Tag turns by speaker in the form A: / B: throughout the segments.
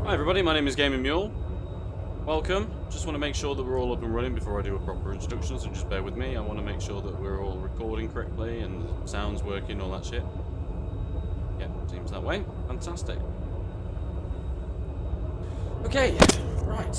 A: Hi everybody, my name is Mule. Welcome. Just want to make sure that we're all up and running before I do a proper introduction, so just bear with me. I want to make sure that we're all recording correctly and the sound's working, all that shit. Yeah, seems that way. Fantastic. Okay, right.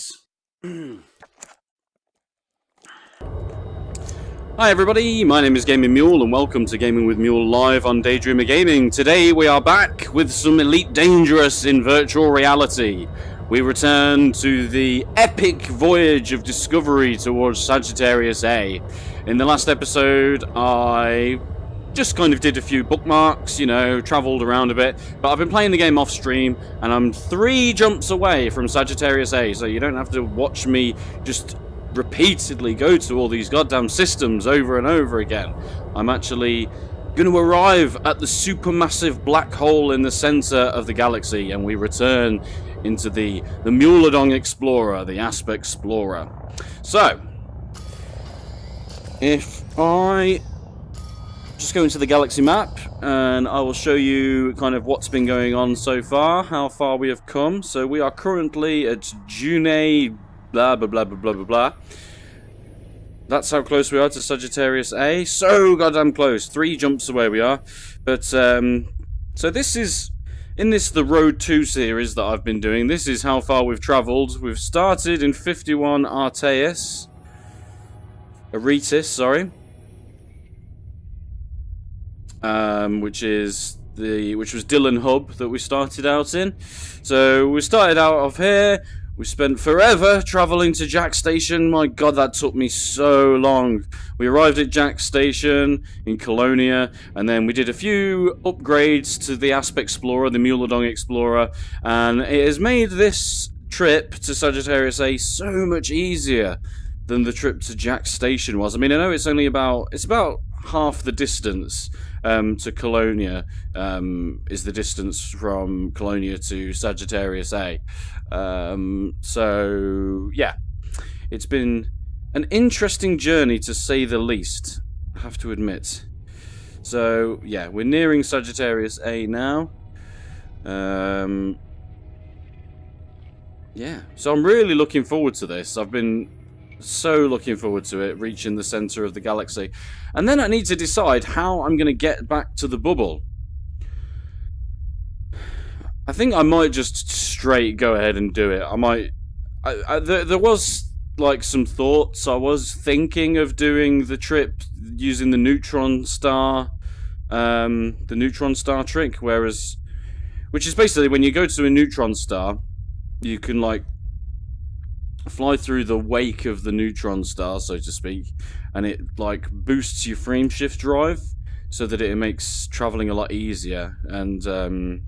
A: Hi everybody, my name is Mule and welcome to Gaming with Mule live on Daydreamer Gaming. Today we are back with some Elite Dangerous in virtual reality. We return to the epic voyage of discovery towards Sagittarius A. In the last episode I just kind of did a few bookmarks, you know, travelled around a bit, but I've been playing the game off stream and I'm 3 jumps away from Sagittarius A, so you don't have to watch me just repeatedly go to all these goddamn systems over and over again. I'm actually going to arrive at the supermassive black hole in the center of the galaxy, and we return into the Mule Explorer, the Asp Explorer. So, if I just go into the galaxy map, and I will show you kind of what's been going on so far, how far we have come. So we are currently at June blah blah blah blah blah blah blah. That's how close we are to Sagittarius A. So goddamn close. 3 jumps away we are. But so this is the Road 2 series that I've been doing. This is how far we've travelled. We've started in 51 Aretis, sorry. Which was Dillon Hub that we started out in. So we started out of here. We spent forever travelling to Jack Station. My god, that took me so long. We arrived at Jack Station in Colonia, and then we did a few upgrades to the Asp Explorer, the Mule Explorer, and it has made this trip to Sagittarius A so much easier than the trip to Jack Station was. I mean, I know it's about half the distance to Colonia, is the distance from Colonia to Sagittarius A. So, yeah, it's been an interesting journey to say the least, I have to admit. So, yeah, we're nearing Sagittarius A now. Yeah, so I'm really looking forward to this. I've been so looking forward to it, reaching the center of the galaxy. And then I need to decide how I'm going to get back to the bubble. I think I might just straight go ahead and do it. There was like some thoughts. I was thinking of doing the trip using the neutron star trick, which is basically when you go to a neutron star, you can like fly through the wake of the neutron star, so to speak, and it like boosts your frame shift drive so that it makes traveling a lot easier. And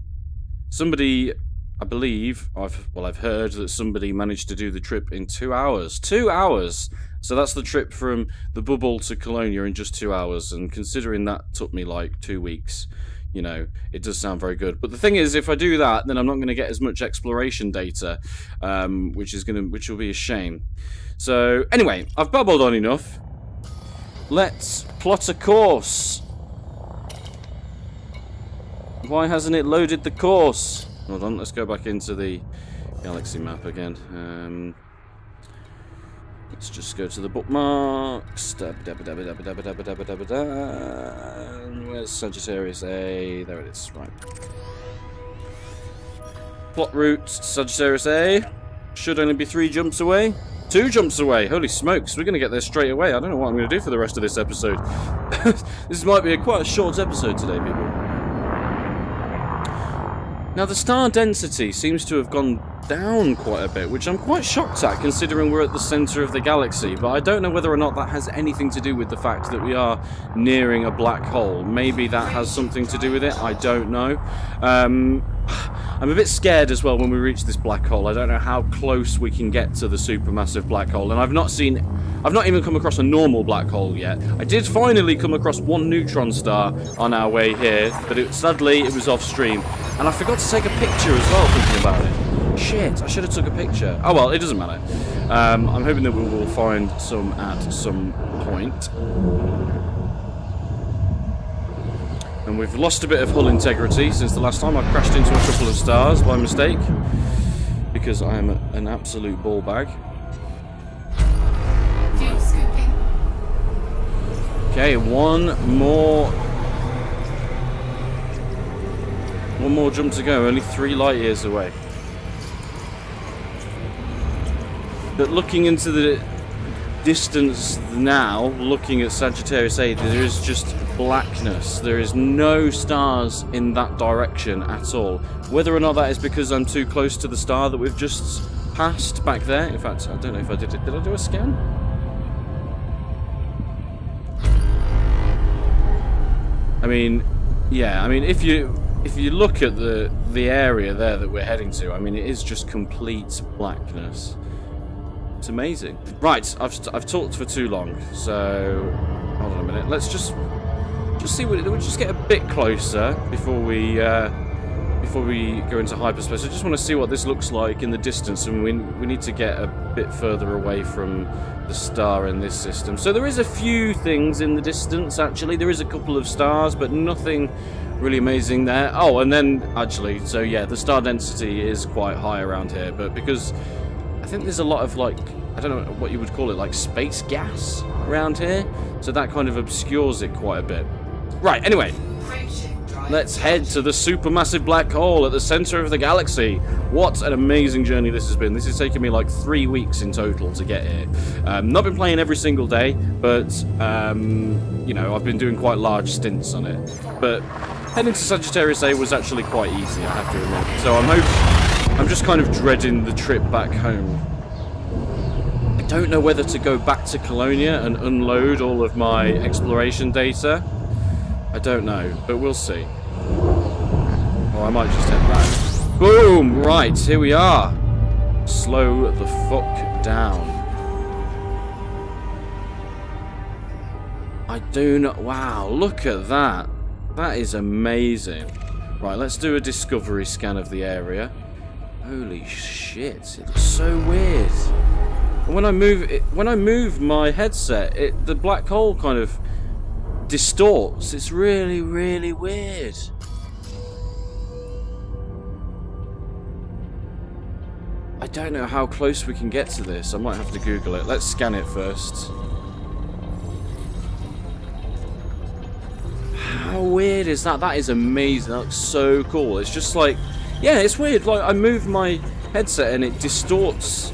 A: somebody, I believe, I've heard that somebody managed to do the trip in 2 hours. 2 hours! So that's the trip from the bubble to Colonia in just 2 hours, and considering that took me like 2 weeks, you know, it does sound very good. But the thing is, if I do that, then I'm not going to get as much exploration data, which will be a shame. So anyway, I've babbled on enough. Let's plot a course. Why hasn't it loaded the course? Hold on, let's go back into the galaxy map again. Let's just go to the bookmarks. Where's Sagittarius A? There it is, right. Plot route, Sagittarius A. Should only be 3 jumps away. 2 jumps away. Holy smokes, we're going to get there straight away. I don't know what I'm going to do for the rest of this episode. This might be quite a short episode today, people. Now, the star density seems to have gone down quite a bit, which I'm quite shocked at, considering we're at the center of the galaxy, but I don't know whether or not that has anything to do with the fact that we are nearing a black hole. Maybe that has something to do with it, I don't know. I'm a bit scared as well when we reach this black hole. I don't know how close we can get to the supermassive black hole, and I've not even come across a normal black hole yet. I did finally come across one neutron star on our way here, but sadly it was off stream, and I forgot to take a picture as well, thinking about it. Shit, I should have took a picture. Oh well, it doesn't matter. I'm hoping that we will find some at some point. And we've lost a bit of hull integrity since the last time. I crashed into a couple of stars by mistake. because I am an absolute ball bag.
B: Fuel scooping.
A: Okay, one more jump to go. Only 3 light years away. But looking into the distance now, looking at Sagittarius A, there is just blackness. There is no stars in that direction at all. Whether or not that is because I'm too close to the star that we've just passed back there. In fact, I don't know if I did it. Did I do a scan? I mean, yeah. I mean, if you look at the area there that we're heading to, I mean, it is just complete blackness. It's amazing. Right, I've talked for too long, so hold on a minute. Let's just see what we'll just get a bit closer before we go into hyperspace. I just want to see what this looks like in the distance, and we need to get a bit further away from the star in this system. So there is a few things in the distance. Actually, there is a couple of stars, but nothing really amazing there. Oh, and then actually, so yeah, the star density is quite high around here, but because I think there's a lot of, like, I don't know what you would call it, like space gas around here, so that kind of obscures it quite a bit. Right, anyway, let's head to the supermassive black hole at the center of the galaxy. What an amazing journey this has been. This has taken me like 3 weeks in total to get here. Not been playing every single day, but you know, I've been doing quite large stints on it. But heading to Sagittarius A was actually quite easy, I have to admit. So I'm just kind of dreading the trip back home. I don't know whether to go back to Colonia and unload all of my exploration data. I don't know, but we'll see. Or I might just head back. Boom! Right, here we are. Slow the fuck down. I do not... Wow, look at that. That is amazing. Right, let's do a discovery scan of the area. Holy shit, it looks so weird. And when I move my headset, the black hole kind of distorts. It's really, really weird. I don't know how close we can get to this. I might have to Google it. Let's scan it first. How weird is that? That is amazing. That looks so cool. It's just like, yeah, it's weird. Like, I move my headset and it distorts.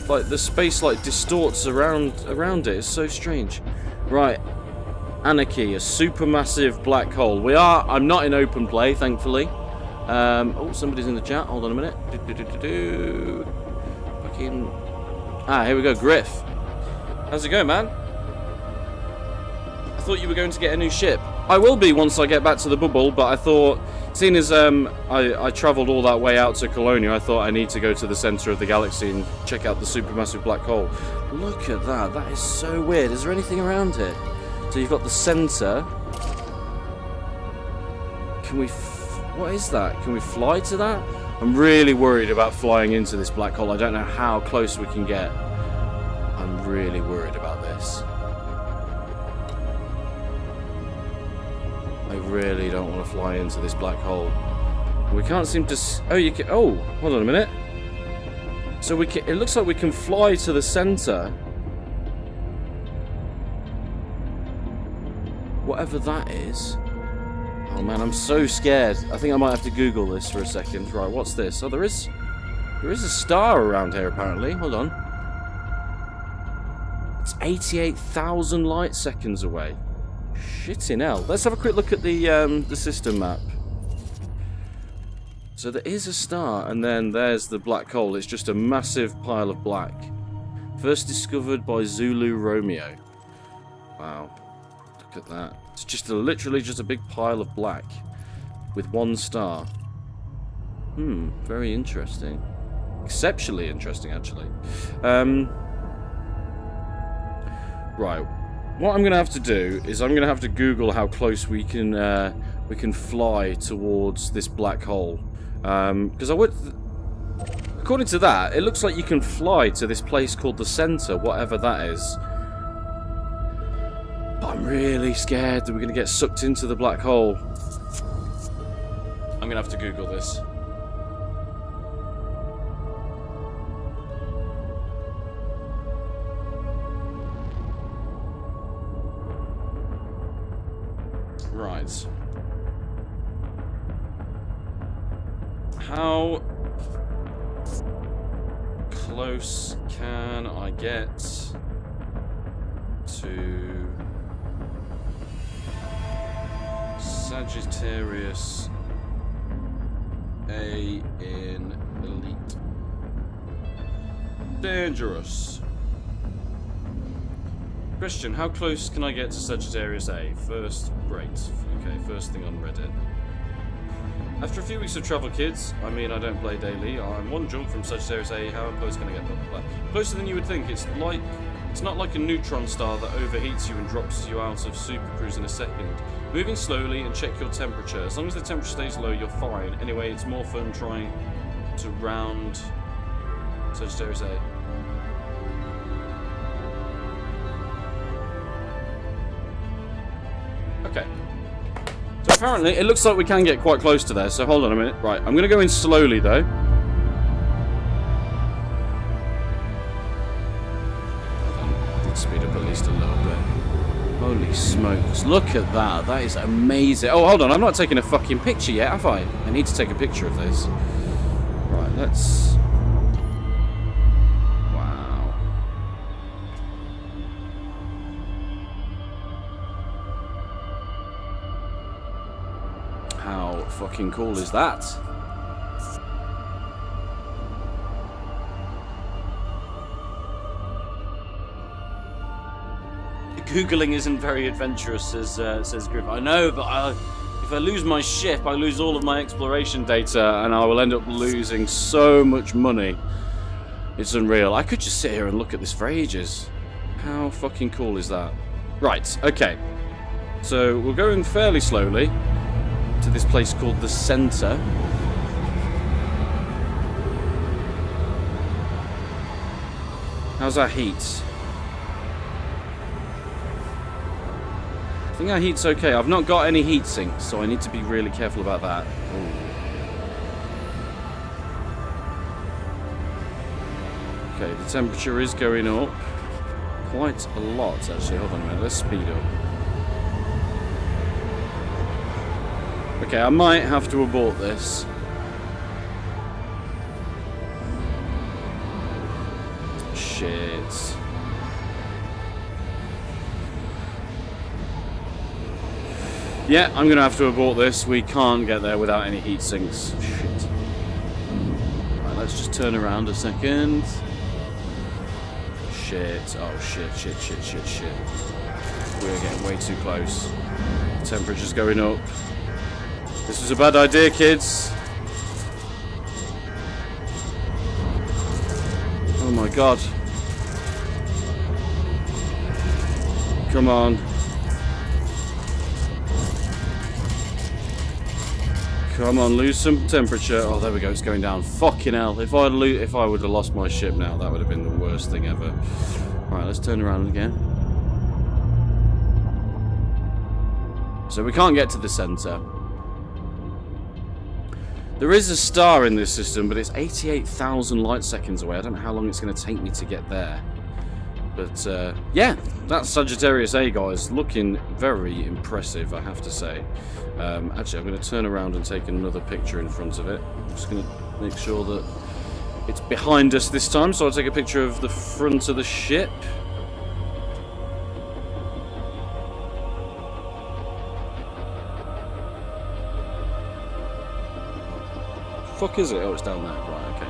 A: Like, the space, like, distorts around it. It's so strange. Right. Anarchy, a supermassive black hole. I'm not in open play, thankfully. Oh, somebody's in the chat. Hold on a minute. Fucking... Ah, here we go. Griff. How's it going, man? I thought you were going to get a new ship. I will be once I get back to the bubble, but I thought, seeing as I travelled all that way out to Colonia, I thought I need to go to the centre of the galaxy and check out the supermassive black hole. Look at that. That is so weird. Is there anything around here? So you've got the centre. Can we... What is that? Can we fly to that? I'm really worried about flying into this black hole. I don't know how close we can get. I'm really worried about this. I really don't want to fly into this black hole. We can't seem to... Oh, you can... Oh, hold on a minute. So we can... It looks like we can fly to the centre. Whatever that is. Oh man, I'm so scared. I think I might have to Google this for a second. Right, what's this? Oh, there is a star around here apparently. Hold on. It's 88,000 light seconds away. Shitting hell. Let's have a quick look at the system map. So there is a star, and then there's the black hole. It's just a massive pile of black. First discovered by Zulu Romeo. Wow. Look at that. It's just literally just a big pile of black with one star. Very interesting. Exceptionally interesting, actually. Right. What I'm going to have to do is I'm going to have to Google how close we can fly towards this black hole. Because according to that, it looks like you can fly to this place called the Centre, whatever that is. But I'm really scared that we're going to get sucked into the black hole. I'm going to have to Google this. Right. How close can I get to Sagittarius A in Elite Dangerous? Question, how close can I get to Sagittarius A? First, great. Okay, first thing on Reddit. After a few weeks of travel, kids, I mean I don't play daily, I'm one jump from Sagittarius A, how close can I get? Blah, blah, blah. Closer than you would think. It's not like a neutron star that overheats you and drops you out of Super Cruise in a second. Moving slowly and check your temperature. As long as the temperature stays low, you're fine. Anyway, it's more fun trying to round Sagittarius A. Okay. So apparently, it looks like we can get quite close to there, so hold on a minute. Right, I'm going to go in slowly, though. Let's speed up at least a little bit. Holy smokes, look at that. That is amazing. Oh, hold on, I'm not taking a fucking picture yet, have I? I need to take a picture of this. Right, let's... Wow. How fucking cool is that? Googling isn't very adventurous, says Griff. I know, but if I lose my ship, I lose all of my exploration data, and I will end up losing so much money. It's unreal. I could just sit here and look at this for ages. How fucking cool is that? Right, okay. So we're going fairly slowly to this place called the Center. How's our heat? I think our heat's okay. I've not got any heat sinks, so I need to be really careful about that. Ooh. Okay, the temperature is going up quite a lot, actually. Hold on a minute, let's speed up. Okay, I might have to abort this. Shit. Yeah, I'm going to have to abort this. We can't get there without any heat sinks. Shit. Right, let's just turn around a second. Shit. Oh, shit. We're getting way too close. The temperature's going up. This was a bad idea, kids. Oh my god. Come on. Come on, lose some temperature. Oh, there we go. It's going down. Fucking hell. If I would have lost my ship now, that would have been the worst thing ever. Right, let's turn around again. So we can't get to the center. There is a star in this system, but it's 88,000 light seconds away. I don't know how long it's going to take me to get there. But, yeah, that's Sagittarius A, guys. Looking very impressive, I have to say. Actually, I'm going to turn around and take another picture in front of it. I'm just going to make sure that it's behind us this time, so I'll take a picture of the front of the ship. Fuck is it? Oh, it's down there. Right, okay.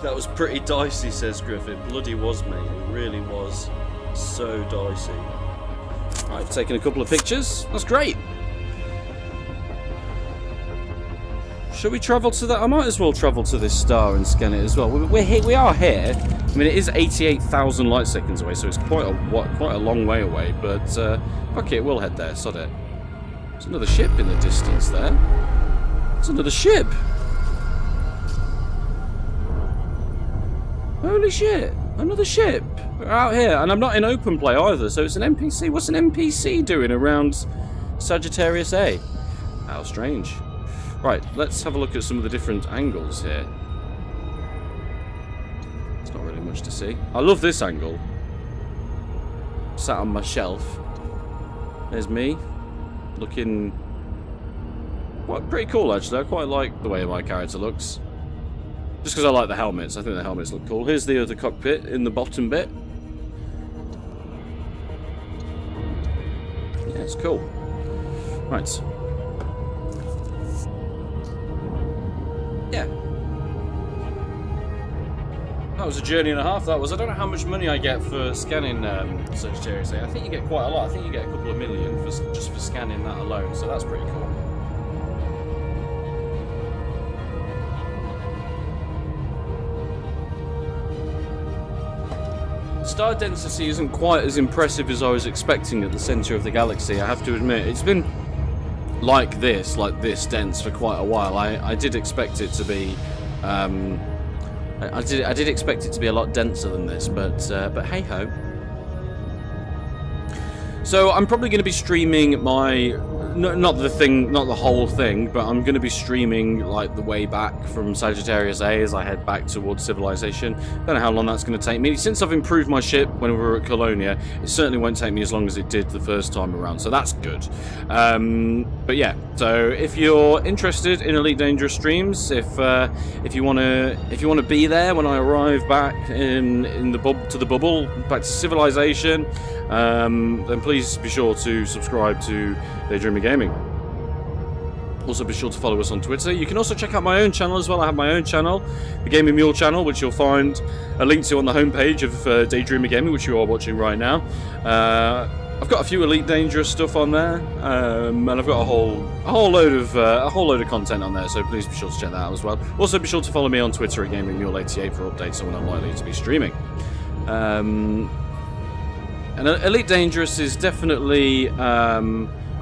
A: That was pretty dicey, says Griffin. Bloody was, mate. It really was so dicey. I've taken a couple of pictures. That's great. Shall we travel to that? I might as well travel to this star and scan it as well. We're here. We are here. I mean, it is 88,000 light seconds away, so it's quite a long way away. But fuck it, we'll head there. Sod it. There's another ship in the distance there. There's another ship. Holy shit! Another ship! We're out here, and I'm not in open play either, so it's an NPC. What's an NPC doing around Sagittarius A? How strange. Right, let's have a look at some of the different angles here. There's not really much to see. I love this angle. Sat on my shelf. There's me. Looking... quite pretty cool, actually. I quite like the way my character looks. Just because I like the helmets. I think the helmets look cool. Here's the other cockpit in the bottom bit. Yeah, it's cool. Right. Yeah. That was a journey and a half, that was. I don't know how much money I get for scanning Sagittarius A. I think you get quite a lot. I think you get a couple of million just for scanning that alone, so that's pretty cool. Star density isn't quite as impressive as I was expecting at the centre of the galaxy, I have to admit. It's been like this dense for quite a while. I did expect it to be I did expect it to be a lot denser than this, but hey ho. So I'm probably going to be streaming my not the whole thing, but I'm going to be streaming like the way back from Sagittarius A as I head back towards civilization. Don't know how long that's going to take me. Since I've improved my ship when we were at Colonia, it certainly won't take me as long as it did the first time around, so that's good. But yeah, so if you're interested in Elite Dangerous streams, if you want to be there when I arrive back in the bubble, back to civilization, then please be sure to subscribe to Daydreamer Gaming. Also be sure to follow us on Twitter. You can also check out my own channel as well. I have my own channel, the Gaming Mule channel, which you'll find a link to on the homepage of Daydreamer Gaming, which you are watching right now. I've got a few Elite Dangerous stuff on there, and I've got a whole load of content on there. So please be sure to check that out as well. Also be sure to follow me on Twitter at GamingMule88 for updates on when I'm likely to be streaming. And Elite Dangerous is definitely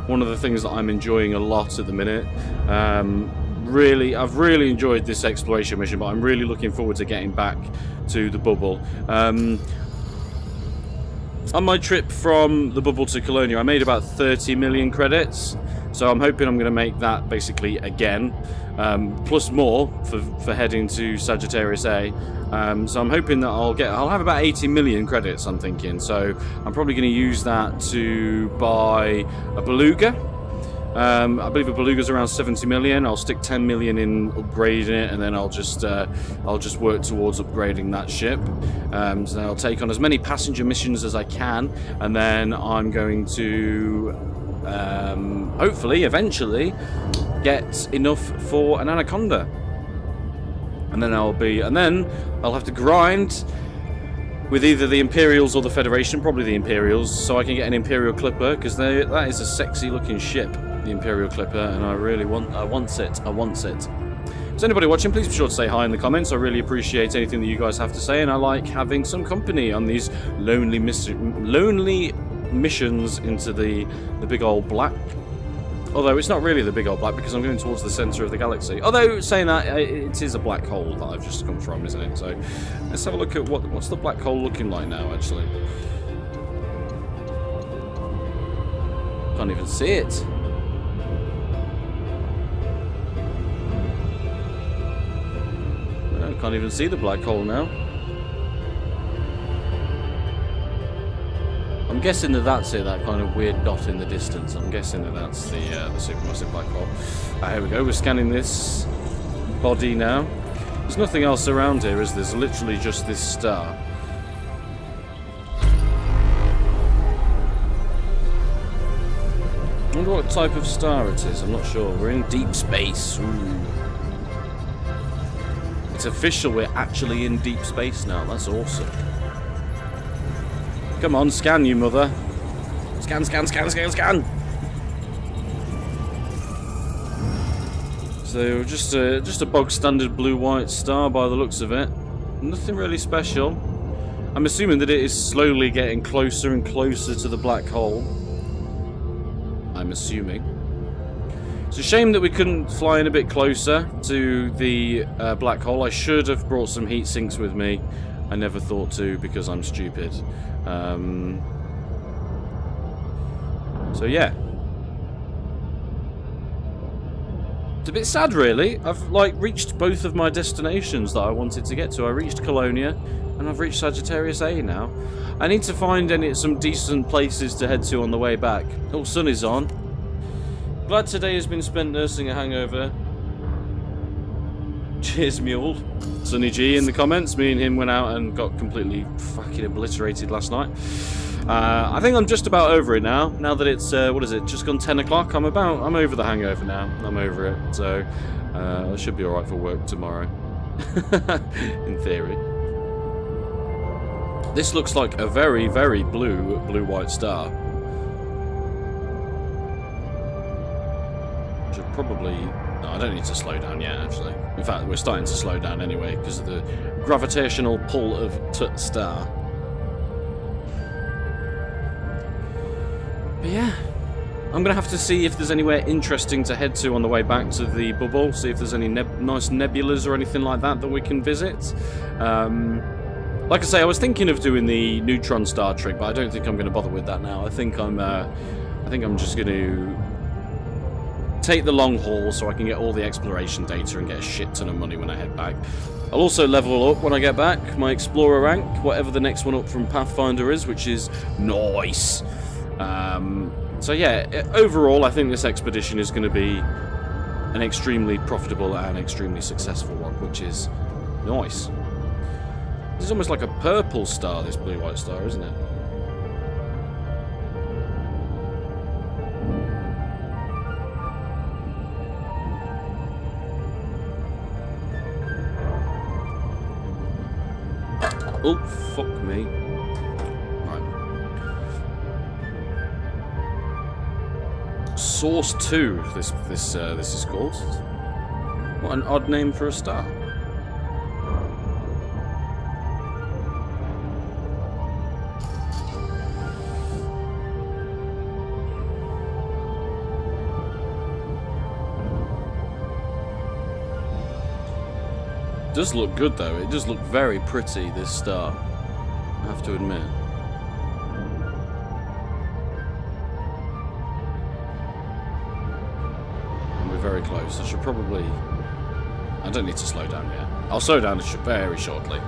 A: one of the things that I'm enjoying a lot at the minute. I've really enjoyed this exploration mission, but I'm really looking forward to getting back to the bubble. On my trip from the bubble to Colonia, I made about 30 million credits, so I'm hoping I'm going to make that basically again, plus more for heading to Sagittarius A. So I'm hoping that I'll have about 80 million credits, I'm thinking. So I'm probably going to use that to buy a beluga. I believe a beluga's around 70 million. I'll stick 10 million in upgrading it, and then I'll just work towards upgrading that ship. So then I'll take on as many passenger missions as I can, and then I'm going to hopefully eventually get enough for an anaconda. And then I'll have to grind with either the Imperials or the Federation, probably the Imperials, so I can get an Imperial Clipper, because that is a sexy looking ship, the Imperial Clipper, and I want it. So anybody watching, please be sure to say hi in the comments. I really appreciate anything that you guys have to say, and I like having some company on these lonely missions into the big old black. Although it's not really the big old black, because I'm going towards the centre of the galaxy. Although, saying that, it is a black hole that I've just come from, isn't it? So, let's have a look at what's the black hole looking like now, actually. Can't even see it. No, can't even see the black hole now. I'm guessing that's it, that kind of weird dot in the distance. I'm guessing that's the supermassive black hole. Here we go, we're scanning this body now. There's nothing else around here, is there? There's literally just this star. I wonder what type of star it is, I'm not sure. We're in deep space. Ooh. It's official, we're actually in deep space now. That's awesome. Come on, scan, you mother. Scan. So just a bog standard blue-white star by the looks of it. Nothing really special. I'm assuming that it is slowly getting closer and closer to the black hole. I'm assuming. It's a shame that we couldn't fly in a bit closer to the black hole. I should have brought some heat sinks with me. I never thought to because I'm stupid. So yeah. It's a bit sad, really. I've, like, reached both of my destinations that I wanted to get to. I reached Colonia, and I've reached Sagittarius A now. I need to find some decent places to head to on the way back. Oh, sun is on. Glad today has been spent nursing a hangover. Cheers, Mule. Sunny G in the comments. Me and him went out and got completely fucking obliterated last night. I think I'm just about over it now. Now that it's, what is it, just gone 10 o'clock? I'm over the hangover now. I'm over it. So, I should be alright for work tomorrow. In theory. This looks like a very, very blue-white star. Should probably... No, I don't need to slow down yet, actually. In fact, we're starting to slow down anyway, because of the gravitational pull of Tut Star. But yeah, I'm going to have to see if there's anywhere interesting to head to on the way back to the bubble, see if there's any nice nebulas or anything like that we can visit. Like I say, I was thinking of doing the neutron star trick, but I don't think I'm going to bother with that now. I think I'm just going to take the long haul so I can get all the exploration data and get a shit ton of money when I head back. I'll also level up when I get back, my explorer rank, whatever the next one up from Pathfinder is, which is nice. So yeah, overall I think this expedition is going to be an extremely profitable and extremely successful one, which is nice. This is almost like a purple star, this blue-white star, isn't it? Oh, fuck me. Source 2, this is called. What an odd name for a star. It does look good though, it does look very pretty, this star, I have to admit. Very close. I should probably... I don't need to slow down yet. I'll slow down very shortly.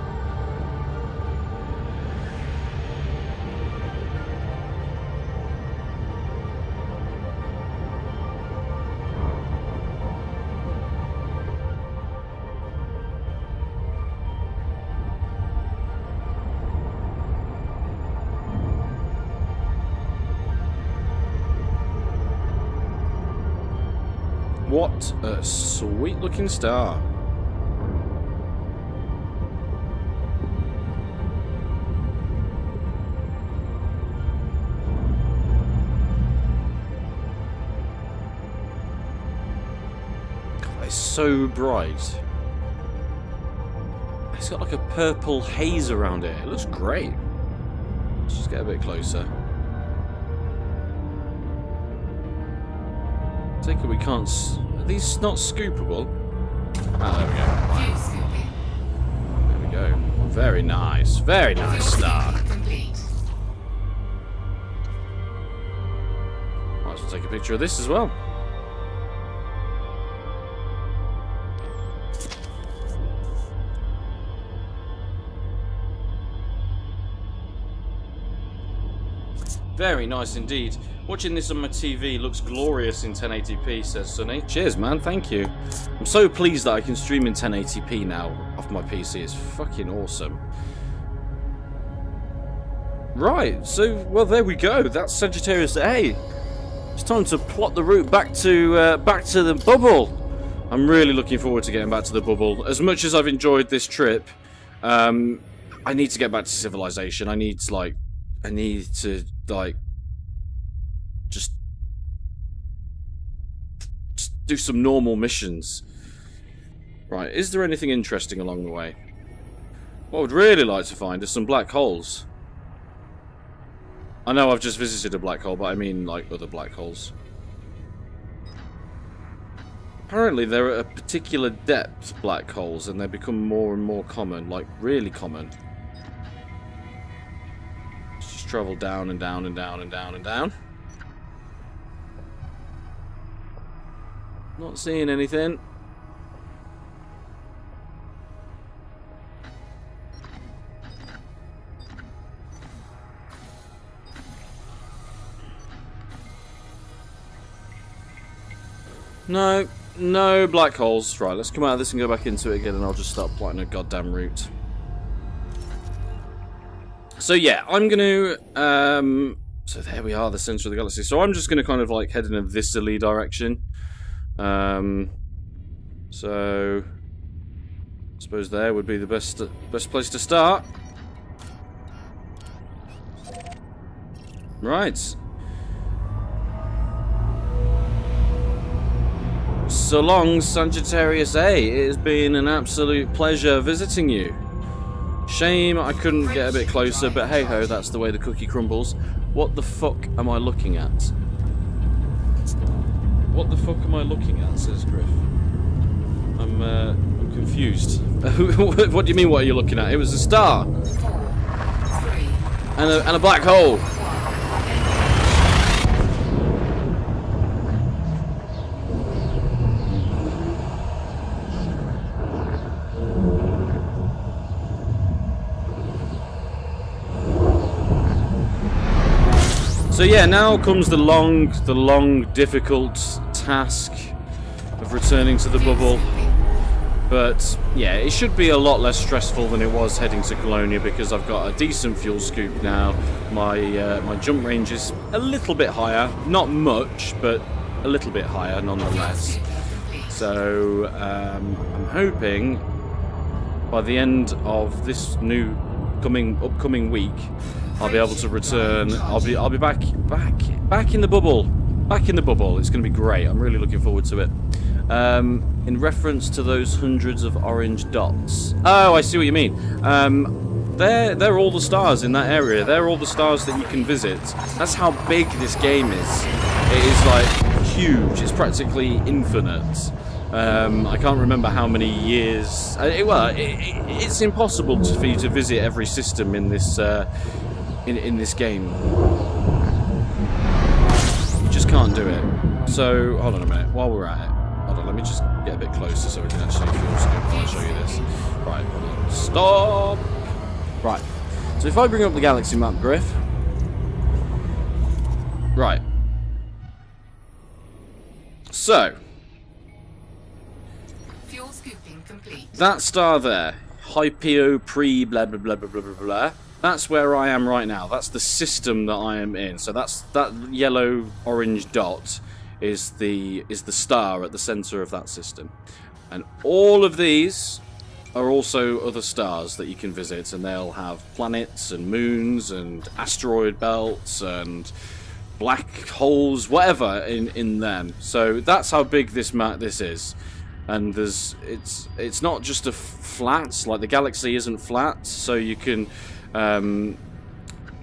A: What a sweet looking star. God, it's so bright. It's got like a purple haze around it. It looks great. Let's just get a bit closer. Take it we can't... Are these not scoopable? Ah, there we go. There we go. Very nice. Very nice star. Might as well take a picture of this as well. Very nice indeed. Watching this on my TV looks glorious in 1080p, says Sonny. Cheers, man. Thank you. I'm so pleased that I can stream in 1080p now off my PC. It's fucking awesome. Right. So, well, there we go. That's Sagittarius A. It's time to plot the route back to the bubble. I'm really looking forward to getting back to the bubble. As much as I've enjoyed this trip, I need to get back to civilization. I need to just do some normal missions. Right, is there anything interesting along the way? What I would really like to find is some black holes. I know I've just visited a black hole, but I mean like other black holes. Apparently there are a particular depth black holes and they become more and more common, like really common. travel down and down and down and down and down. Not seeing anything. No, no black holes. Right, let's come out of this and go back into it again, and I'll just start plotting a goddamn route. So yeah, I'm going to... so there we are, the center of the galaxy. So I'm just going to kind of like head in a viscerally direction. So... I suppose there would be the best place to start. Right. So long, Sagittarius A. It has been an absolute pleasure visiting you. Shame I couldn't get a bit closer, but hey ho, that's the way the cookie crumbles. What the fuck am I looking at? What the fuck am I looking at, says Griff. I'm confused. What do you mean, what are you looking at? It was a star. And a black hole. So yeah, now comes the long, difficult task of returning to the bubble. But yeah, it should be a lot less stressful than it was heading to Colonia because I've got a decent fuel scoop now. My jump range is a little bit higher, not much, but a little bit higher nonetheless. So I'm hoping by the end of this upcoming week, I'll be able to return. I'll be back in the bubble. Back in the bubble. It's going to be great. I'm really looking forward to it. In reference to those hundreds of orange dots. Oh, I see what you mean. They're all the stars in that area. They're all the stars that you can visit. That's how big this game is. It is like huge. It's practically infinite. I can't remember how many years. It's impossible for you to visit every system in this in this game. You just can't do it. So hold on a minute. While we're at it, hold on. Let me just get a bit closer so we can actually fuel scoop. I'll show you this. Right. Hold on. Stop. Right. So if I bring up the galaxy map, Griff. Right. So.
B: Fuel scooping complete.
A: That star there, Hypeo pre blah blah blah blah blah blah blah. That's where I am right now. That's the system that I am in. So that yellow orange dot is the star at the center of that system. And all of these are also other stars that you can visit, and they'll have planets and moons and asteroid belts and black holes, whatever in them. So that's how big this is. And it's not just a flat, like the galaxy isn't flat, so you can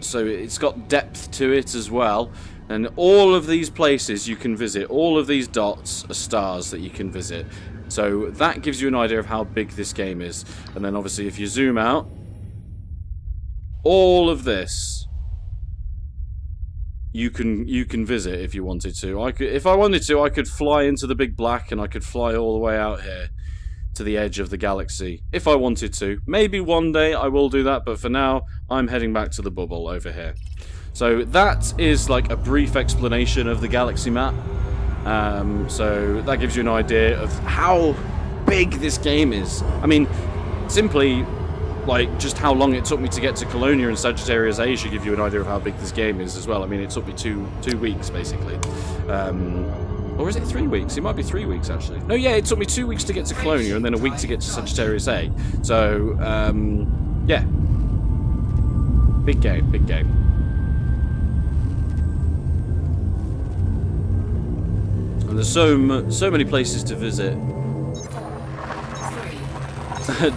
A: so it's got depth to it as well. And all of these places you can visit, all of these dots are stars that you can visit. So that gives you an idea of how big this game is. And then obviously if you zoom out, all of this you can visit if you wanted to. If I wanted to, I could fly into the big black and I could fly all the way out here to the edge of the galaxy if I wanted to. Maybe one day I will do that, but for now I'm heading back to the bubble over here. So that is like a brief explanation of the galaxy map. So that gives you an idea of how big this game is. I mean, simply like just how long it took me to get to Colonia and Sagittarius A should give you an idea of how big this game is as well. I mean, it took me two weeks basically. Or is it 3 weeks? It might be 3 weeks actually. No, yeah, it took me 2 weeks to get to Colonia and then a week to get to Sagittarius A. So, yeah. Big game, big game. And there's so many places to visit.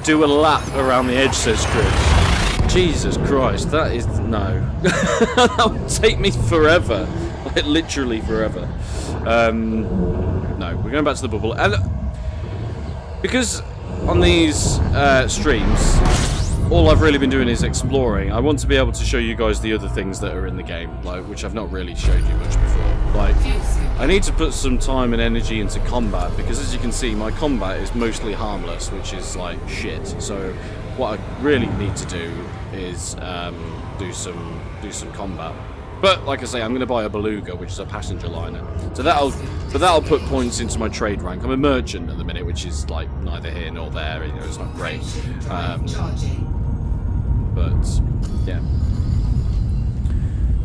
A: Do a lap around the edge, says Chris. Jesus Christ, that is... no. That would take me forever. Like, literally forever. No, we're going back to the bubble. And because on these streams, all I've really been doing is exploring. I want to be able to show you guys the other things that are in the game, like which I've not really showed you much before. Like, I need to put some time and energy into combat because, as you can see, my combat is mostly harmless, which is like shit. So, what I really need to do is do some combat. But like I say, I'm going to buy a beluga, which is a passenger liner. So that'll put points into my trade rank. I'm a merchant at the minute, which is like neither here nor there. You know, it's not great. But yeah,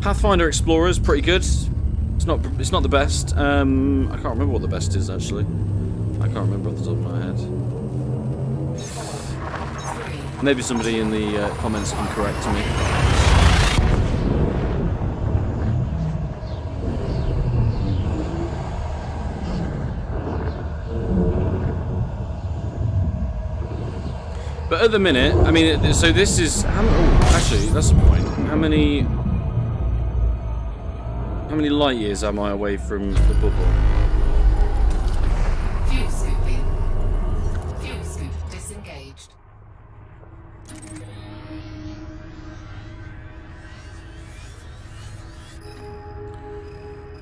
A: Pathfinder Explorer is pretty good. It's not the best. I can't remember what the best is actually. I can't remember off the top of my head. Maybe somebody in the comments can correct me. But at the minute, I mean, so this is... actually, that's the point. How many light years am I away from the bubble?
B: Fuel scooping. Fuel scoop disengaged.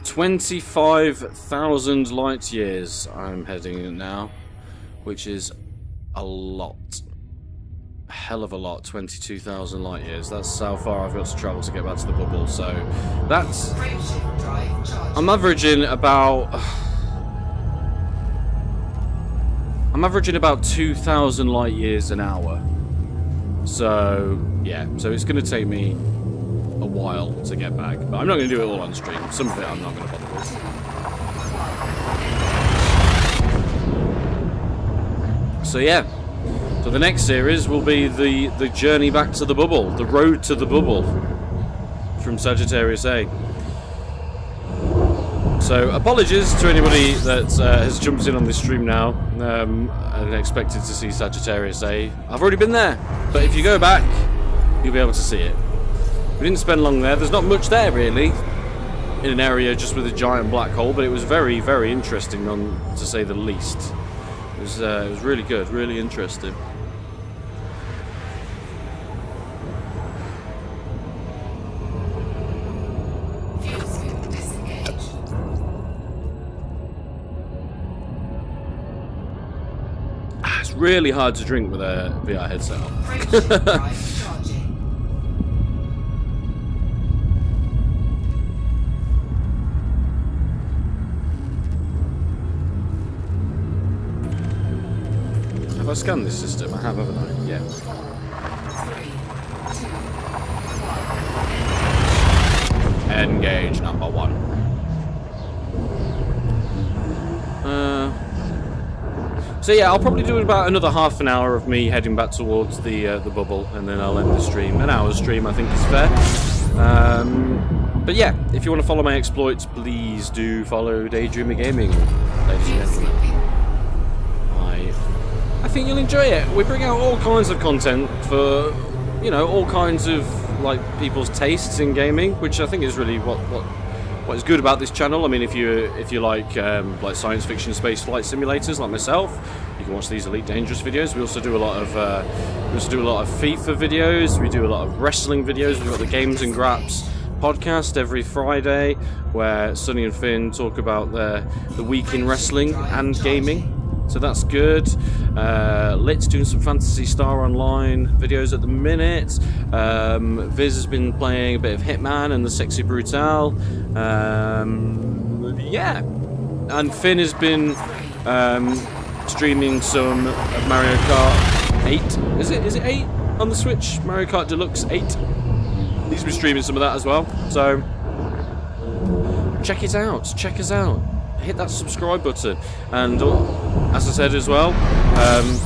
A: 25,000 light years I'm heading now, which is a lot. A hell of a lot. 22,000 light years. That's how far I've got to travel to get back to the bubble. So that's... I'm averaging about 2,000 light years an hour. So yeah, so it's going to take me a while to get back, but I'm not going to do it all on stream. Some of it I'm not going to bother with. So yeah, so the next series will be the journey back to the bubble, the road to the bubble from Sagittarius A. So apologies to anybody that has jumped in on this stream now and expected to see Sagittarius A. I've already been there, but if you go back, you'll be able to see it. We didn't spend long there. There's not much there really, in an area just with a giant black hole, but it was very, very interesting, to say the least. It was really good, really interesting. It's really hard to drink with a VR headset on. Have I scanned this system? I have, haven't I? Yeah. 3, 2, engage number 1. So yeah, I'll probably do about another half an hour of me heading back towards the bubble, and then I'll end the stream. An hour's stream, I think, is fair. But yeah, if you want to follow my exploits, please do follow Daydreamer Gaming, ladies and gentlemen. I think you'll enjoy it. We bring out all kinds of content for, you know, all kinds of like people's tastes in gaming, which I think is really what is good about this channel. I mean, if you like science fiction space flight simulators like myself, you can watch these Elite Dangerous videos. We also do a lot of FIFA videos. We do a lot of wrestling videos. We've got the Games and Graps podcast every Friday, where Sonny and Finn talk about the week in wrestling and gaming. So that's good. Lit's doing some Phantasy Star Online videos at the minute. Viz has been playing a bit of Hitman and the Sexy Brutale. Yeah. And Finn has been streaming some of Mario Kart 8. Is it 8 on the Switch? Mario Kart Deluxe 8. He's been streaming some of that as well. So check it out. Check us out. Hit that subscribe button, and as I said as well,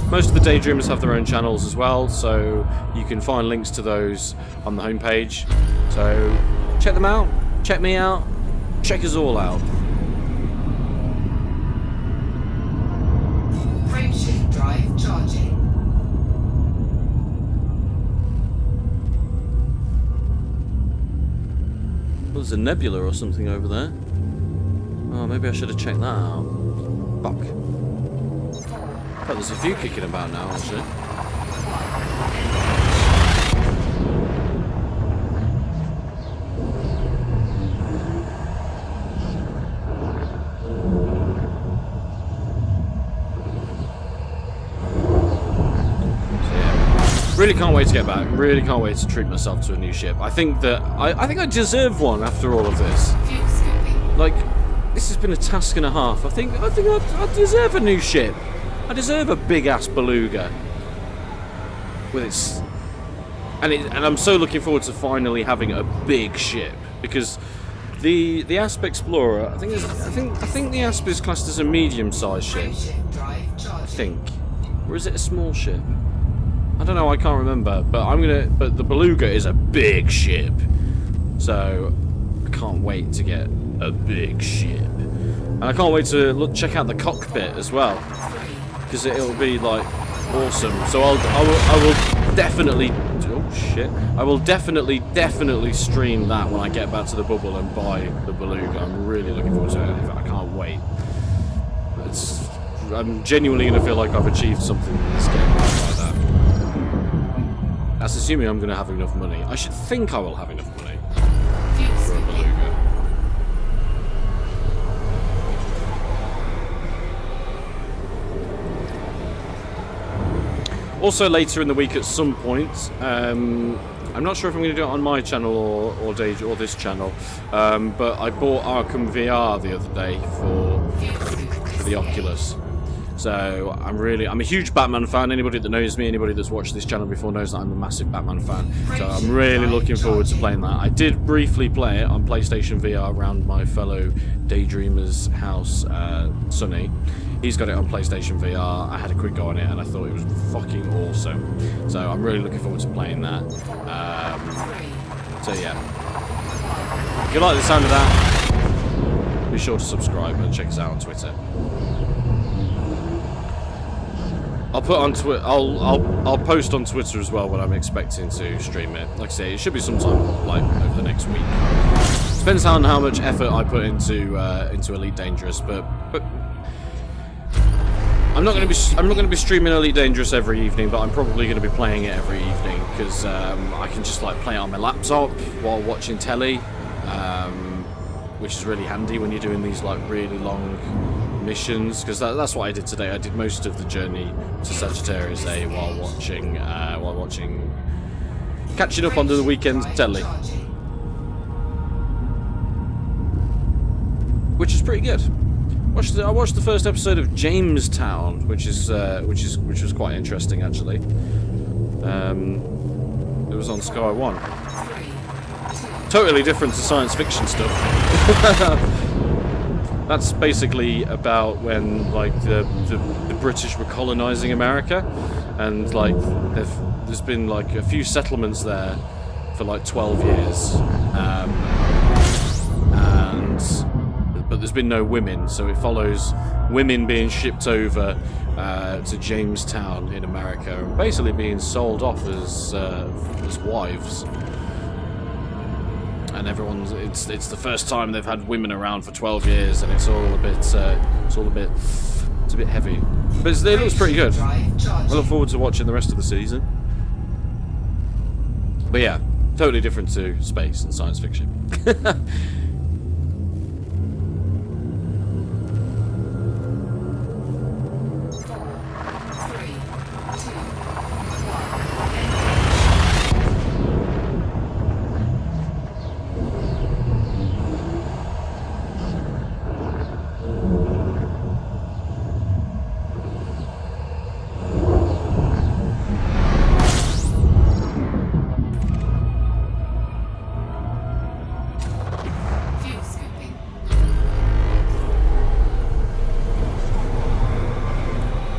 A: most of the Daydreamers have their own channels as well, so you can find links to those on the homepage. So check them out, check me out, check us all out.
B: Frameshift drive charging.
A: Well, there's a nebula or something over there. Oh, maybe I should have checked that out. Fuck. Oh, there's a few kicking about now, actually. really can't wait to get back. Really can't wait to treat myself to a new ship. I think that I think I deserve one after all of this.
B: Fuel scooping.
A: Like, this has been a task and a half. I think I deserve a new ship. I deserve a big ass beluga. With its and I'm so looking forward to finally having a big ship, because the Asp Explorer, I think the Asp is classed as a medium-sized ship.
B: Frameshift drive charging.
A: I think, or is it a small ship? I don't know. I can't remember. But the beluga is a big ship, so I can't wait to get a big ship, and I can't wait to check out the cockpit as well, because it'll be like awesome. So I will definitely. Oh shit! I will definitely stream that when I get back to the bubble and buy the beluga. I'm really looking forward to it. I can't wait. I'm genuinely going to feel like I've achieved something in this game like that. That's assuming I'm going to have enough money. I should think I will have enough money
B: Fuel
A: for a
B: scooping.
A: beluga. Also later in the week at some point, I'm not sure if I'm going to do it on my channel or this channel, but I bought Arkham VR the other day for the Oculus. So I'm a huge Batman fan. Anybody that knows me, anybody that's watched this channel before knows that I'm a massive Batman fan. So I'm really looking forward to playing that. I did briefly play it on PlayStation VR around my fellow Daydreamer's house, Sonny. He's got it on PlayStation VR. I had a quick go on it and I thought it was fucking awesome. So I'm really looking forward to playing that. So yeah. If you like the sound of that, be sure to subscribe and check us out on Twitter. I'll put on Twitter. I'll post on Twitter as well when I'm expecting to stream it. Like I say, it should be sometime like over the next week. Depends on how much effort I put into Elite Dangerous, but I'm not going to be streaming Elite Dangerous every evening, but I'm probably going to be playing it every evening because I can just like play it on my laptop while watching telly, which is really handy when you're doing these like really long missions, because that's what I did today. I did most of the journey to Sagittarius A while watching catching up on the weekend telly, which is pretty good. I watched the first episode of Jamestown, which was quite interesting actually. It was on Sky One. Totally different to science fiction stuff. That's basically about when like the British were colonising America, and like there's been like a few settlements there for like 12 years, but there's been no women, so it follows women being shipped over to Jamestown in America and basically being sold off as wives. And it's the first time they've had women around for 12 years, and it's a bit heavy, but it looks pretty good. I look forward to watching the rest of the season. But yeah, totally different to space and science fiction.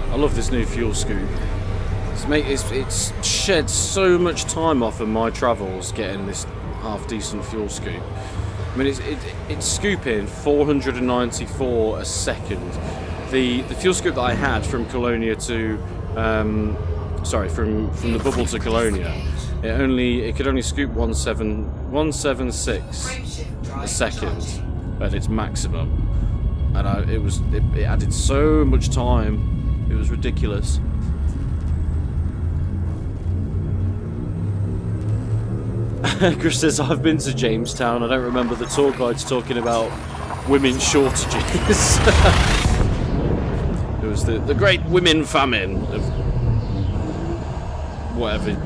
A: I love this new fuel scoop. It's shed so much time off of my travels getting this half decent fuel scoop. I mean, it's scooping 494 a second. The fuel scoop that I had from Colonia to from the bubble to Colonia, it could only scoop 176 a second at its maximum, and it added so much time. It was ridiculous. Chris says, I've been to Jamestown. I don't remember the tour guides talking about women shortages. It was the great women famine of whatever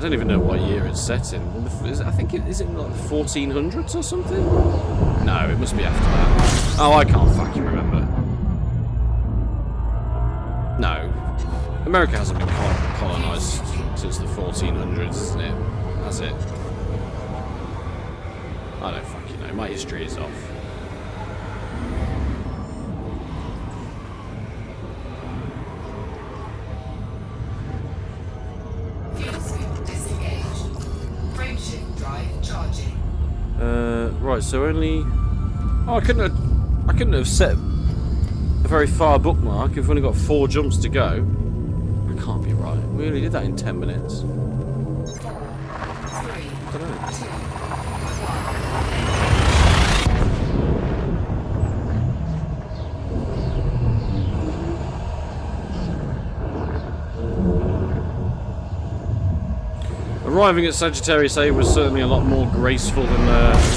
A: don't even know what year it's set in. I think is it like 1400s or something? No, it must be after that. Oh, I can't fucking remember. No, America hasn't been colonized since the 1400s, isn't it? That's it. I don't fucking know. My history is off. Right, so only... Oh, I couldn't have set a very far bookmark if we've only got 4 jumps to go. That can't be right. We only did that in 10 minutes. I don't know. Arriving at Sagittarius A was certainly a lot more graceful than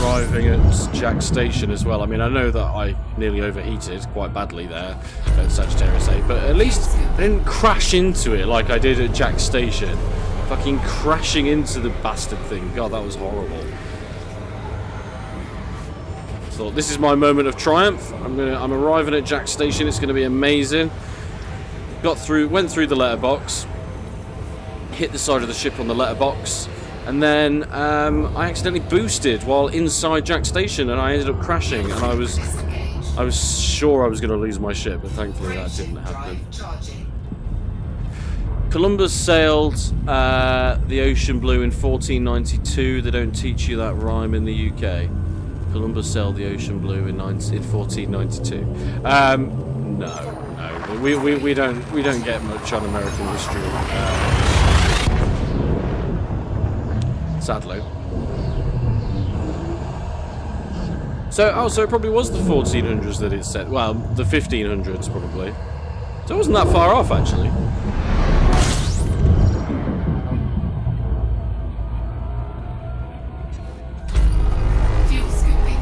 A: arriving at Jack Station as well. I mean, I know that I nearly overheated quite badly there at Sagittarius A, but at least I didn't crash into it like I did at Jack Station. Fucking crashing into the bastard thing. God, that was horrible. Thought, this is my moment of triumph. I'm arriving at Jack Station. It's going to be amazing. Went through the letterbox. Hit the side of the ship on the letterbox, and then I accidentally boosted while inside Jack Station, and I ended up crashing. And I was sure I was going to lose my ship, but thankfully that didn't happen. Columbus sailed the ocean blue in 1492. They don't teach you that rhyme in the UK. Columbus sailed the ocean blue in 1492. No, we don't get much on American history. Sadly. So it probably was the 1400s that it said. Well, the 1500s probably. So it wasn't that far off, actually.
B: Fuel scooping.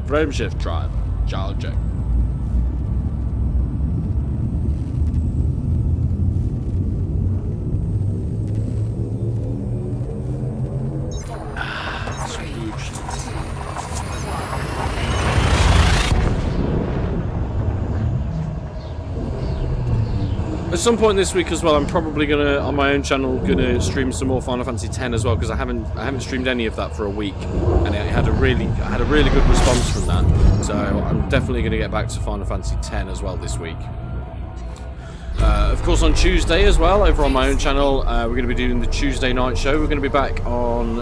A: Frameshift drive charging. At some point this week as well, I'm probably gonna, on my own channel, gonna stream some more Final Fantasy X as well, because I haven't streamed any of that for a week, and I had a really good response from that. So I'm definitely gonna get back to Final Fantasy X as well this week. Of course, on Tuesday as well, over on my own channel, we're going to be doing the Tuesday night show. We're going to be back on.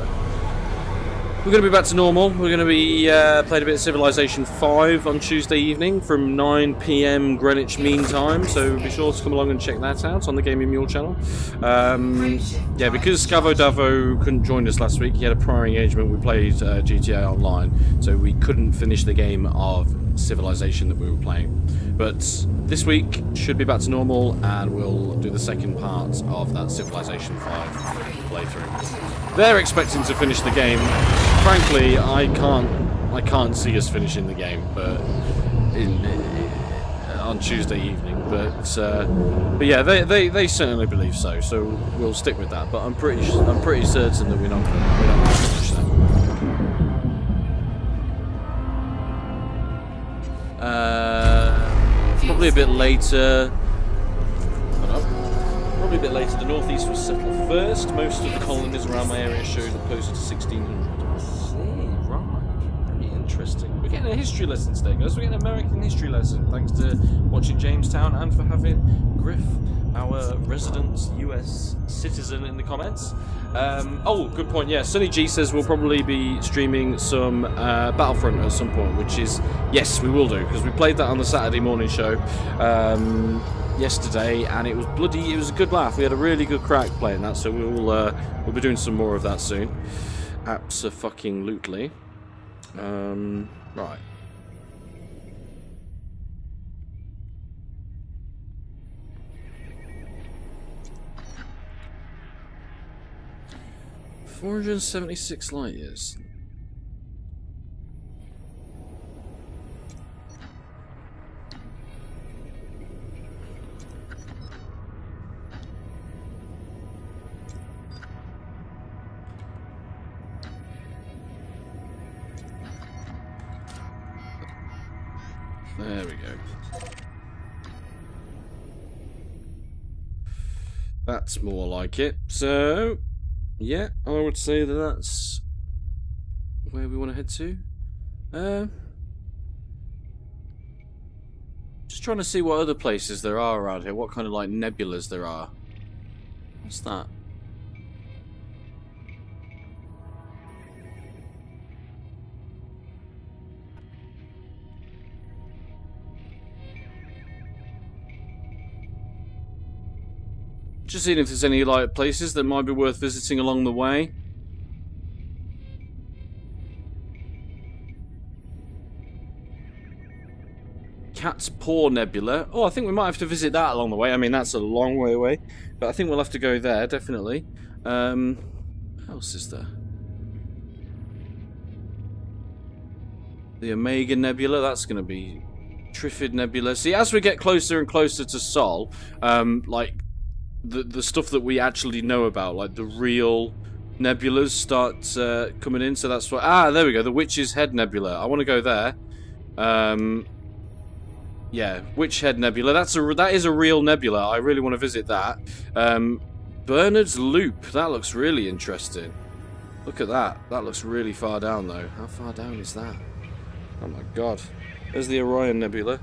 A: We're going to be back to normal. We're going to be playing a bit of Civilization 5 on Tuesday evening from 9 PM Greenwich Mean Time. So be sure to come along and check that out on the Gaming Mule channel. Yeah, because Scavo Davo couldn't join us last week, he had a prior engagement. We played GTA Online, so we couldn't finish the game of Civilization that we were playing. But this week should be back to normal, and we'll do the second part of that Civilization 5 playthrough. They're expecting to finish the game. Frankly, I can't see us finishing the game, but on Tuesday evening. But yeah, they certainly believe so. So we'll stick with that. But I'm pretty certain that we're not going to finish that. Probably a bit later. Probably a bit later. The northeast was settled first. Most of the colonies around my area showed closer to 1600. I see, right. Pretty interesting. We're getting a history lesson today, guys. We're getting an American history lesson, thanks to watching Jamestown and for having Griff, our resident US citizen, in the comments. Oh, good point. Yeah, Sunny G says we'll probably be streaming some Battlefront at some point, which is, yes, we will do, because we played that on the Saturday morning show yesterday, and it was a good laugh. We had a really good crack playing that, so we'll be doing some more of that soon. Abso-fucking-lutely. Right. 476 light years. There we go. That's more like it. So, yeah, I would say that that's where we want to head to. Just trying to see what other places there are around here. What kind of like nebulas there are. What's that? Just seeing if there's any like places that might be worth visiting along the way. Cat's Paw Nebula. Oh, I think we might have to visit that along the way. I mean, that's a long way away, but I think we'll have to go there definitely. What else is there? The Omega Nebula. That's going to be Trifid Nebula. See, as we get closer and closer to Sol, like. The stuff that we actually know about, like the real nebulas, start coming in. So that's what. Ah, there we go. The Witch's Head Nebula. I want to go there. Yeah, Witch Head Nebula. That is a real nebula. I really want to visit that. Bernard's Loop. That looks really interesting. Look at that. That looks really far down though. How far down is that? Oh my god. There's the Orion Nebula.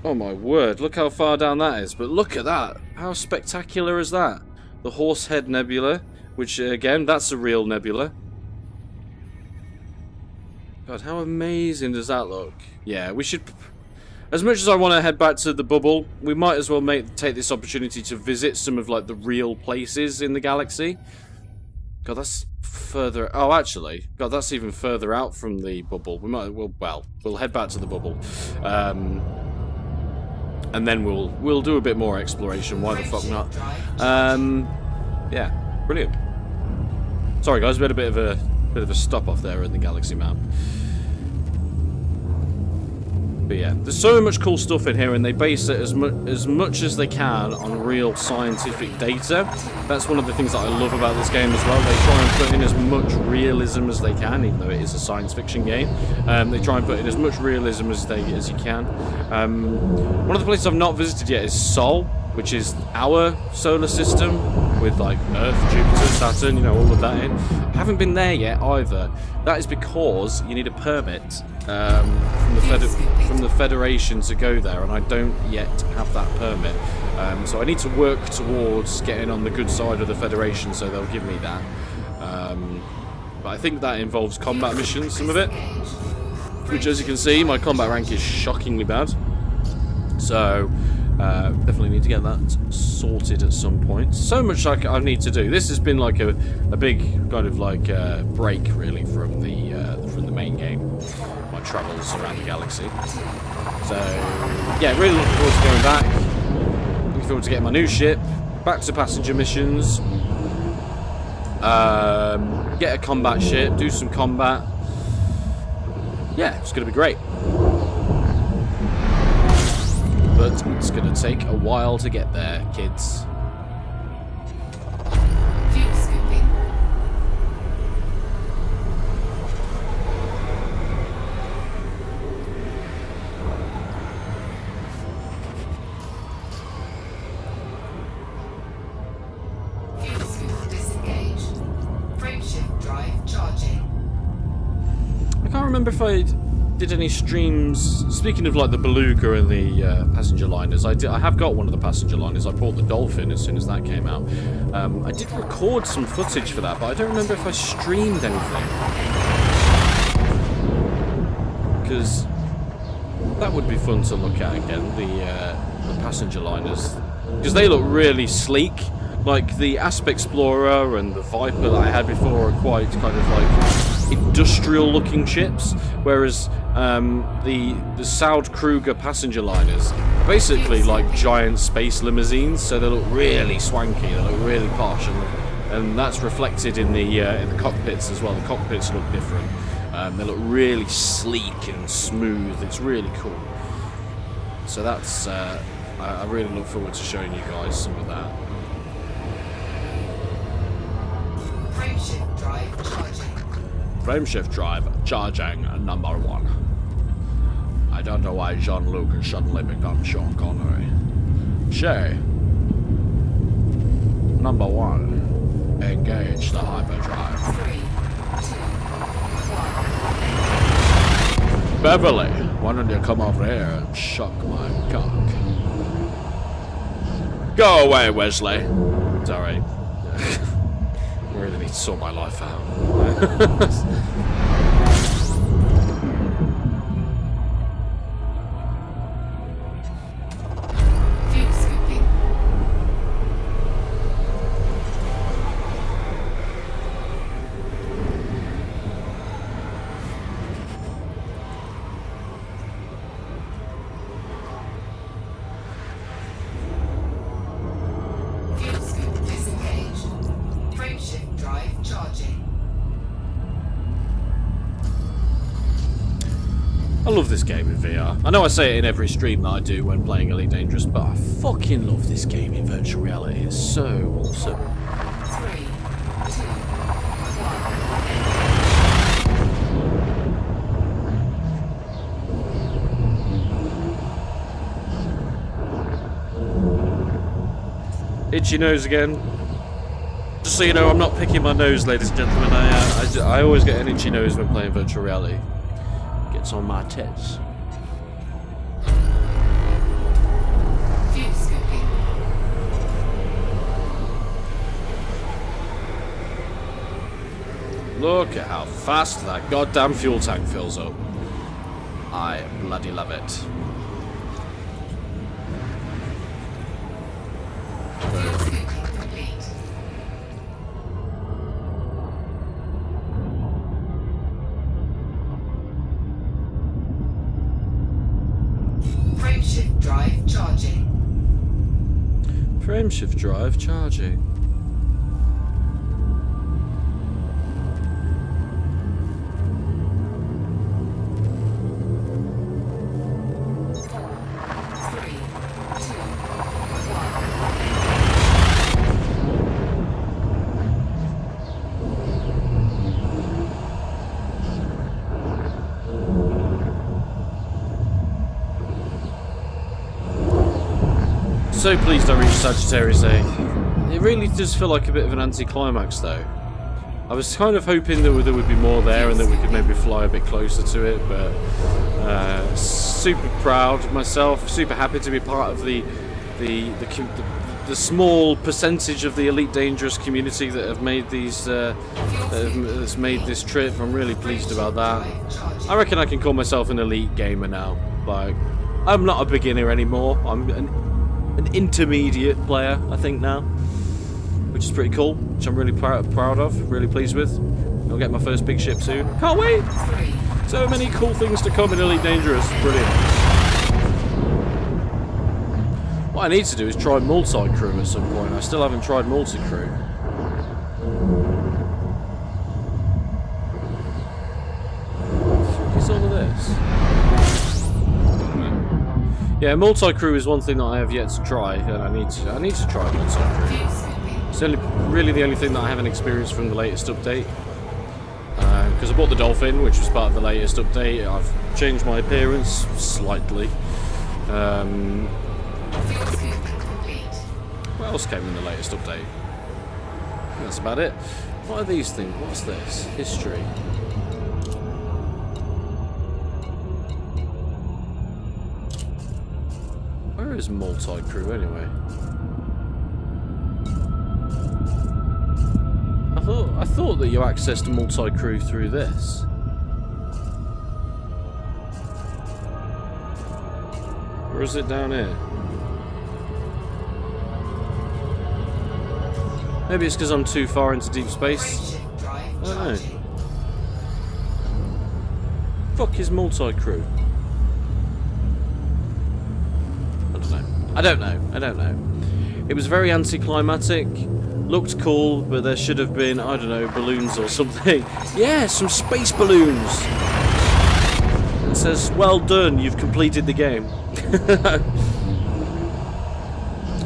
A: Oh my word, look how far down that is. But look at that. How spectacular is that? The Horsehead Nebula, which again, that's a real nebula. God, how amazing does that look? Yeah, we should... As much as I want to head back to the bubble, we might as well take this opportunity to visit some of like the real places in the galaxy. God, that's further... Oh, actually, God, that's even further out from the bubble. We might... Well, we'll head back to the bubble. And then we'll do a bit more exploration. Why the fuck not? Yeah, brilliant. Sorry guys, we had a bit of a stop off there in the galaxy map. But yeah, there's so much cool stuff in here, and they base it as much as they can on real scientific data. That's one of the things that I love about this game as well. They try and put in as much realism as they can, even though it is a science fiction game. They try and put in as much realism as you can. One of the places I've not visited yet is Sol, which is our solar system with like Earth, Jupiter, Saturn, you know, all of that in. I haven't been there yet either. That is because you need a permit from the Federation to go there, and I don't yet have that permit. So I need to work towards getting on the good side of the Federation, so they'll give me that. But I think that involves combat missions, some of it, which, as you can see, my combat rank is shockingly bad. So definitely need to get that sorted at some point. So much I need to do. This has been like a big kind of like break really from the main game. My travels around the galaxy. So yeah, really looking forward to going back. Looking forward to getting my new ship, back to passenger missions, get a combat ship, do some combat. Yeah, it's gonna be great. But it's going to take a while to get there, kids.
B: Fuel scooping. Fuel scoop disengaged. Frameshift drive charging.
A: I can't remember if I did any streams. Speaking of like the Beluga and the passenger liners, I have got one of the passenger liners. I bought the Dolphin as soon as that came out. I did record some footage for that, but I don't remember if I streamed anything, because that would be fun to look at again. The passenger liners, because they look really sleek. Like the Asp Explorer and the Viper that I had before are quite kind of like industrial-looking ships, whereas the Saud-Kruger passenger liners are basically like giant space limousines. So they look really swanky, they look really posh, and that's reflected in the cockpits as well. The cockpits look different. They look really sleek and smooth. It's really cool. So that's I really look forward to showing you guys some of that.
B: Frameshift drive charging.
A: Frameshift drive charging number 1. I don't know why Jean-Luc has suddenly become Sean Connery. Shay. Number 1. Engage the hyperdrive.
B: 3, 2, 1.
A: Beverly, why don't you come over here and suck my cock? Go away, Wesley. It's alright. I really need to sort my life out.
B: Fuel scooping. Fuel scoop disengaged. Frameshift drive charging.
A: I love this game in VR. I know I say it in every stream that I do when playing Elite Dangerous, but I fucking love this game in virtual reality. It's so awesome.
B: 3, 2, 1.
A: Itchy nose again. Just so you know, I'm not picking my nose, ladies and gentlemen. I always get an itchy nose when playing virtual reality. Gets on my tits.
B: Fuel scooping.
A: Look at how fast that goddamn fuel tank fills up. I bloody love it.
B: Fuel scooping complete. Frameshift drive charging.
A: Frameshift drive charging.
B: Four, 3, 2, 1.
A: So pleased I reached Sagittarius A. It really does feel like a bit of an anticlimax though. I was kind of hoping that there would be more there and that we could maybe fly a bit closer to it, but super proud of myself, super happy to be part of the small percentage of the Elite Dangerous community that have made these that's made this trip. I'm really pleased about that. I reckon I can call myself an elite gamer now. Like, I'm not a beginner anymore. I'm an intermediate player, I think now, which is pretty cool, which I'm really proud of, really pleased with. I'll get my first big ship soon. Can't wait! So many cool things to come in Elite Dangerous. Brilliant. What I need to do is try multi-crew at some point. I still haven't tried multi-crew. What the fuck is all of this? Yeah, multi-crew is one thing that I have yet to try, and I need to try multi-crew. It's really the only thing that I haven't experienced from the latest update. Because I bought the Dolphin, which was part of the latest update. I've changed my appearance slightly. What else came in the latest update? That's about it. What are these things? What's this? History. Where is multi-crew anyway? I thought that you accessed multi-crew through this. Or is it down here? Maybe it's because I'm too far into deep space. I don't know. fuck is multi-crew? I don't know. It was very anticlimactic. Looked cool, but there should have been, I don't know, balloons or something. Yeah, some space balloons. It says, well done, you've completed the game.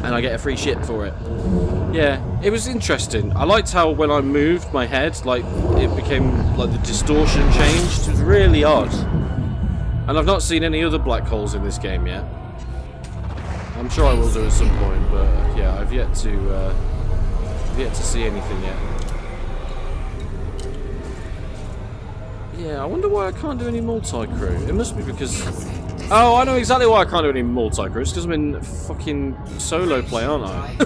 A: And I get a free ship for it. Yeah, it was interesting. I liked how when I moved my head, like, it became, like, the distortion changed. It was really odd. And I've not seen any other black holes in this game yet. I'm sure I will do at some point, but yeah, I've yet to see anything yet. Yeah, I wonder why I can't do any multi-crew. It must be because... Oh, I know exactly why I can't do any multi-crew. It's because I'm in fucking solo play, aren't I?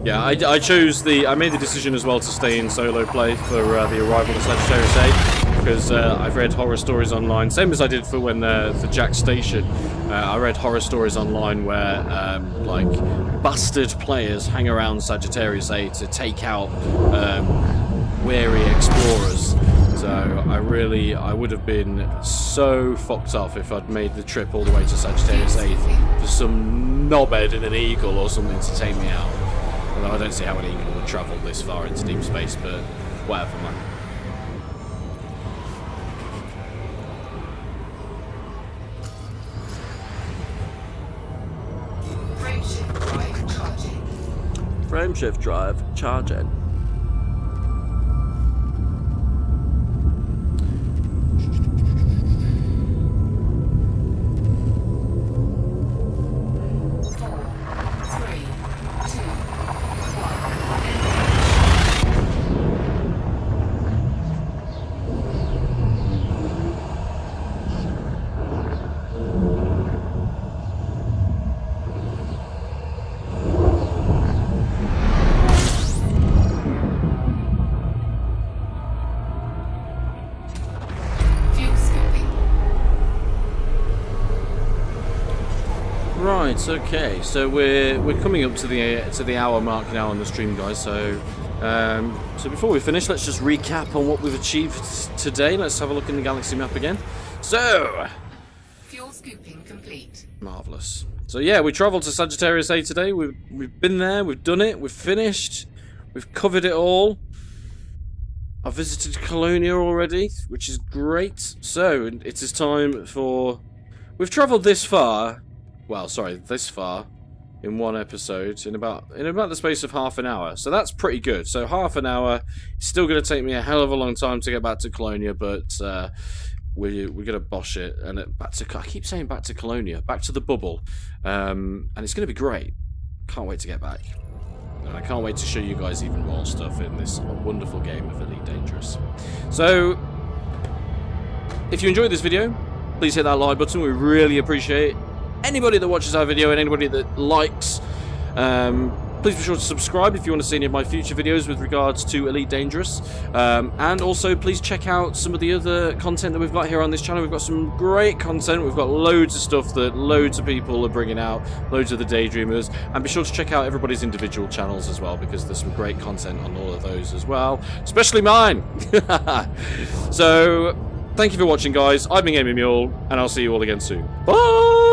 A: Yeah, I made the decision as well to stay in solo play for the arrival of Sagittarius 8 because I've read horror stories online, same as I did for when for Jack's Station. I read horror stories online where like bastard players hang around Sagittarius 8 to take out weary explorers. So I would have been so fucked off if I'd made the trip all the way to Sagittarius 8 for some knobhead in an eagle or something to take me out. Although I don't see how an eagle would travel this far into deep space, but whatever, man.
B: Frameshift drive charging.
A: Frameshift drive charging. Right, okay, so we're coming up to the hour mark now on the stream, guys. So so before we finish, let's just recap on what we've achieved today. Let's have a look in the galaxy map again. So
B: Fuel scooping complete.
A: marvelous. So yeah, we travelled to Sagittarius A today. We've been there, we've done it, we've finished, we've covered it all. I've visited Colonia already, which is great. So it is time for... We've travelled this far. Well, sorry, this far in one episode in about the space of half an hour. So that's pretty good. So half an hour. It's still going to take me a hell of a long time to get back to Colonia, but we're going to bosh it and back to... I keep saying back to Colonia, back to the bubble, and it's going to be great. Can't wait to get back. And I can't wait to show you guys even more stuff in this wonderful game of Elite Dangerous. So, if you enjoyed this video, please hit that like button. We really appreciate it. Anybody that watches our video and anybody that likes, please be sure to subscribe if you want to see any of my future videos with regards to Elite Dangerous. And also, please check out some of the other content that we've got here on this channel. We've got some great content. We've got loads of stuff that loads of people are bringing out, loads of the Daydreamers. And be sure to check out everybody's individual channels as well, because there's some great content on all of those as well, especially mine. So, thank you for watching, guys. I've been Gaming Mule, and I'll see you all again soon. Bye!